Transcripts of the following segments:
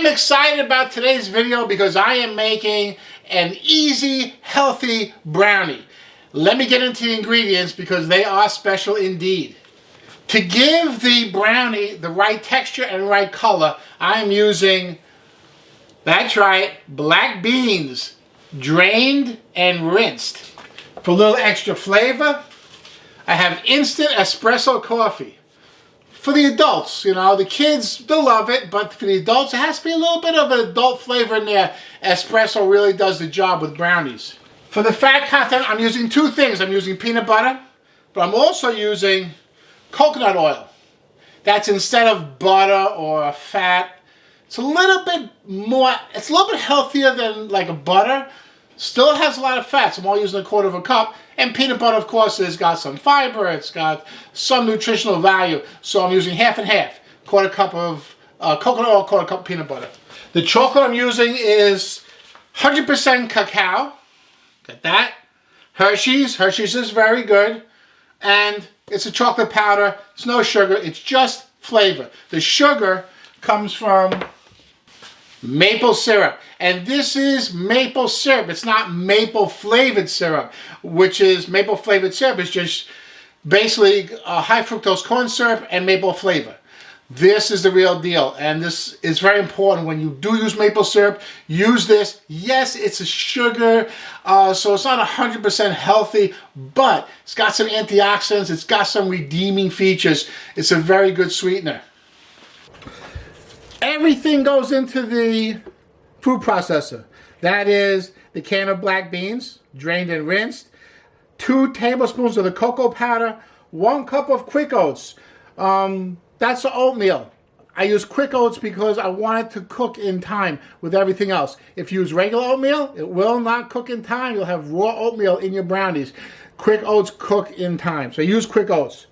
excited about today's video because I am making an easy, healthy brownie. Let me get into the ingredients because they are special indeed. To give the brownie the right texture and right color, I am using, that's right, black beans, drained and rinsed. For a little extra flavor, I have instant espresso coffee. For the adults, you know, the kids, they'll love it, but for the adults, it has to be a little bit of an adult flavor in there. Espresso really does the job with brownies. For the fat content, I'm using two things. I'm using peanut butter, but I'm also using coconut oil. That's instead of butter or fat. It's a little bit more, it's a little bit healthier than like a butter. Still has a lot of fat, so I'm only using 1/4 cup. And peanut butter, of course, has got some fiber. It's got some nutritional value. So I'm using half and half. 1/4 cup of coconut oil, 1/4 cup of peanut butter. The chocolate I'm using is 100% cacao. Got that. Hershey's. Hershey's is very good. And it's a chocolate powder. It's no sugar. It's just flavor. The sugar comes from maple syrup, and this is maple syrup. It's not maple flavored syrup, which is maple flavored syrup is just basically high fructose corn syrup and maple flavor. This is the real deal, and this is very important. When you do use maple syrup, use this. Yes, it's a sugar, so it's not 100% healthy, but it's got some antioxidants. It's got some redeeming features. It's a very good sweetener. Everything goes into the food processor. That is the can of black beans, drained and rinsed, 2 tablespoons of the cocoa powder, 1 cup of quick oats. That's the oatmeal. I use quick oats because I want it to cook in time with everything else. If you use regular oatmeal, it will not cook in time. You'll have raw oatmeal in your brownies. Quick oats cook in time, so use quick oats.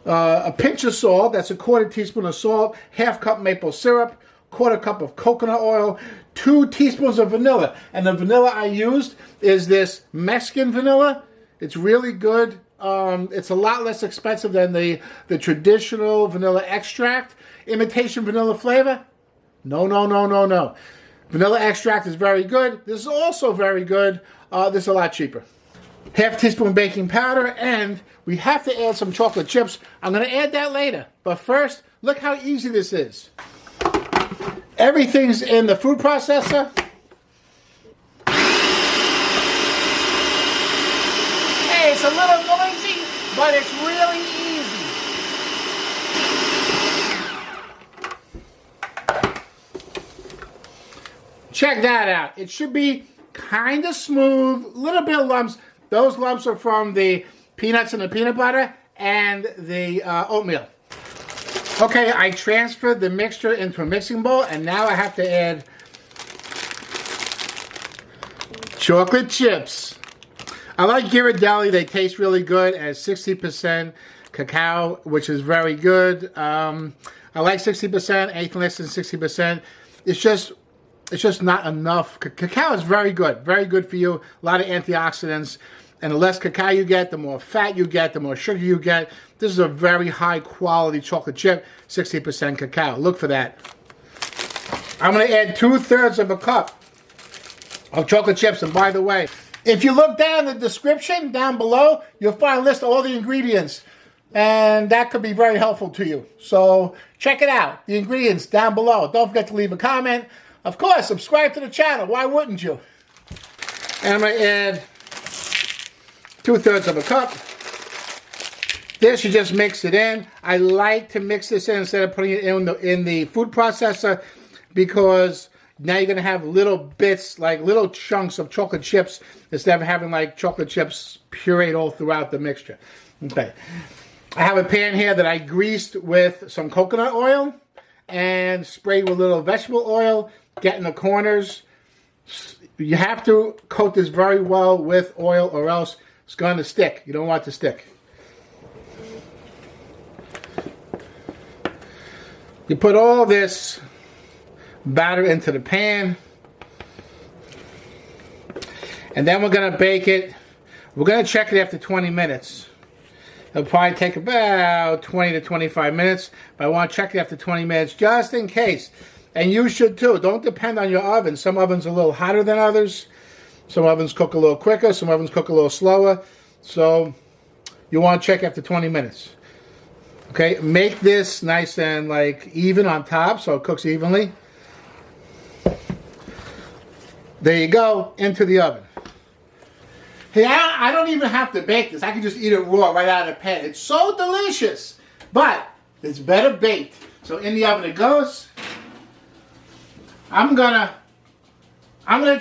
A pinch of salt, that's 1/4 teaspoon of salt, 1/2 cup maple syrup, 1/4 cup of coconut oil, 2 teaspoons of vanilla. And the vanilla I used is this Mexican vanilla. It's really good. It's a lot less expensive than the traditional vanilla extract. Imitation vanilla flavor? No, no, no, no, no. Vanilla extract is very good. This is also very good. This is a lot cheaper. 1/2 teaspoon baking powder, and we have to add some chocolate chips. I'm going to add that later. But first, look how easy this is. Everything's in the food processor. Hey, it's a little noisy, but it's really easy. Check that out. It should be kind of smooth, little bit of lumps. Those lumps are from the peanuts and the peanut butter and the oatmeal. Okay, I transferred the mixture into a mixing bowl, and now I have to add chocolate chips. I like Ghirardelli. They taste really good at 60% cacao, which is very good. I like 60%, anything less than 60%. It's just not enough. Cacao is very good for you. A lot of antioxidants. And the less cacao you get, the more fat you get, the more sugar you get. This is a very high quality chocolate chip, 60% cacao. Look for that. I'm going to add 2/3 of a cup of chocolate chips. And by the way, if you look down in the description down below, you'll find a list of all the ingredients. And that could be very helpful to you. So check it out. The ingredients down below. Don't forget to leave a comment. Of course, subscribe to the channel. Why wouldn't you? And I'm going to add 2/3 of a cup. This, you just mix it in. I like to mix this in instead of putting it in the food processor because now you're going to have little bits, like little chunks of chocolate chips instead of having like chocolate chips pureed all throughout the mixture. Okay. I have a pan here that I greased with some coconut oil and sprayed with a little vegetable oil. Get in the corners. You have to coat this very well with oil or else it's going to stick. You don't want it to stick. You put all this batter into the pan. And then we're going to bake it. We're going to check it after 20 minutes. It'll probably take about 20 to 25 minutes. But I want to check it after 20 minutes just in case. And you should too. Don't depend on your oven. Some ovens are a little hotter than others. Some ovens cook a little quicker. Some ovens cook a little slower. So you want to check after 20 minutes. Okay, make this nice and like even on top so it cooks evenly. There you go, into the oven. Hey, I don't even have to bake this. I can just eat it raw right out of the pan. It's so delicious, but it's better baked. So in the oven it goes. I'm gonna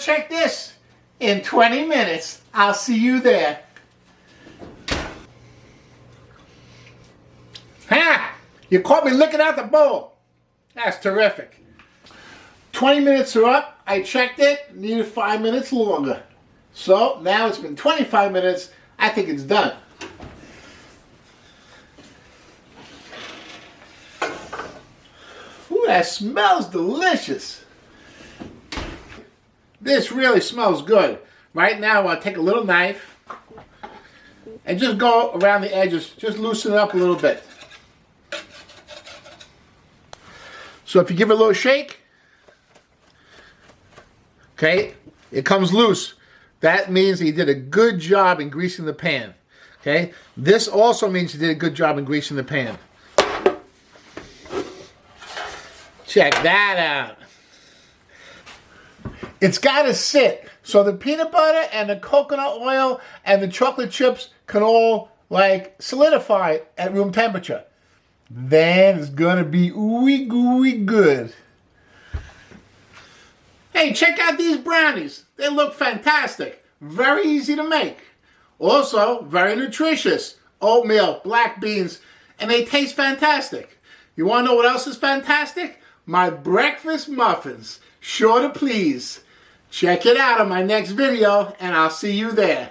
check this in 20 minutes. I'll see you there. Ha! You caught me licking out the bowl. That's terrific. 20 minutes are up. I checked it. Needed 5 minutes longer. So now it's been 25 minutes. I think it's done. Ooh, that smells delicious. This really smells good. Right now, I want to take a little knife and just go around the edges. Just loosen it up a little bit. So if you give it a little shake, okay, it comes loose. That means that you did a good job in greasing the pan. Okay, this also means you did a good job in greasing the pan. Check that out. It's got to sit so the peanut butter and the coconut oil and the chocolate chips can all like solidify at room temperature. Then it's gonna be ooey gooey good. Hey, check out these brownies. They look fantastic. Very easy to make. Also, very nutritious. Oatmeal, black beans, and they taste fantastic. You wanna know what else is fantastic? My breakfast muffins. Sure to please. Check it out on my next video, and I'll see you there.